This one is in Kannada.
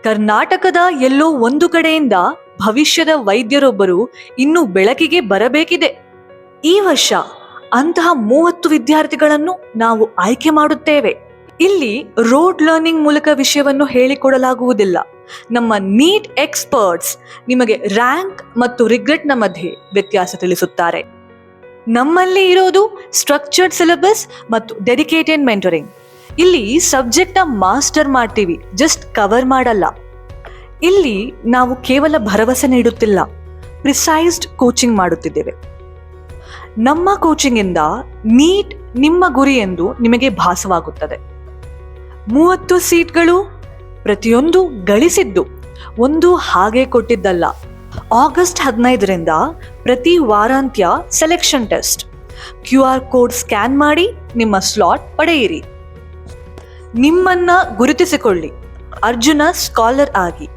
ಕರ್ನಾಟಕದ ಎಲ್ಲೋ ಒಂದು ಕಡೆಯಿಂದ ಭವಿಷ್ಯದ ವೈದ್ಯರೊಬ್ಬರು ಇನ್ನು ಬೆಳಕಿಗೆ ಬರಬೇಕಿದೆ. ಈ ವರ್ಷ ಅಂತಹ 30 ವಿದ್ಯಾರ್ಥಿಗಳನ್ನು ನಾವು ಆಯ್ಕೆ ಮಾಡುತ್ತೇವೆ. ಇಲ್ಲಿ ರೋಡ್ ಲರ್ನಿಂಗ್ ಮೂಲಕ ವಿಷಯವನ್ನು ಹೇಳಿಕೊಡಲಾಗುವುದಿಲ್ಲ. ನಮ್ಮ ನೀಟ್ ಎಕ್ಸ್ಪರ್ಟ್ಸ್ ನಿಮಗೆ ರ್ಯಾಂಕ್ ಮತ್ತು ರಿಗ್ರೆಟ್ನ ಮಧ್ಯೆ ವ್ಯತ್ಯಾಸ ತಿಳಿಸುತ್ತಾರೆ. ನಮ್ಮಲ್ಲಿ ಇರೋದು ಸ್ಟ್ರಕ್ಚರ್ಡ್ ಸಿಲೆಬಸ್ ಮತ್ತು ಡೆಡಿಕೇಟೆಡ್ ಮೆಂಟರಿಂಗ್. ಇಲ್ಲಿ ಸಬ್ಜೆಕ್ಟ್ನ ಮಾಸ್ಟರ್ ಮಾಡ್ತೀವಿ, ಜಸ್ಟ್ ಕವರ್ ಮಾಡಲ್ಲ. ಇಲ್ಲಿ ನಾವು ಕೇವಲ ಭರವಸೆ ನೀಡುತ್ತಿಲ್ಲ, ಪ್ರಿಸೈಸ್ಡ್ ಕೋಚಿಂಗ್ ಮಾಡುತ್ತಿದ್ದೇವೆ. ನಮ್ಮ ಕೋಚಿಂಗ್ ಇಂದ ನೀಟ್ ನಿಮ್ಮ ಗುರಿ ಎಂದು ನಿಮಗೆ ಭಾಸವಾಗುತ್ತದೆ. 30 ಸೀಟ್ಗಳು ಪ್ರತಿಯೊಂದು ಗಳಿಸಿದ್ದು, ಒಂದು ಹಾಗೆ ಕೊಟ್ಟಿದ್ದಲ್ಲ. ಆಗಸ್ಟ್ 15ರಿಂದ ಪ್ರತಿ ವಾರಾಂತ್ಯ selection test. QR code scan ಮಾಡಿ ನಿಮ್ಮ ಸ್ಲಾಟ್ ಪಡೆಯಿರಿ. ನಿಮ್ಮನ್ನ ಗುರುತಿಸಿಕೊಳ್ಳಿ, ಅರ್ಜುನ ಸ್ಕಾಲರ್ ಆಗಿ.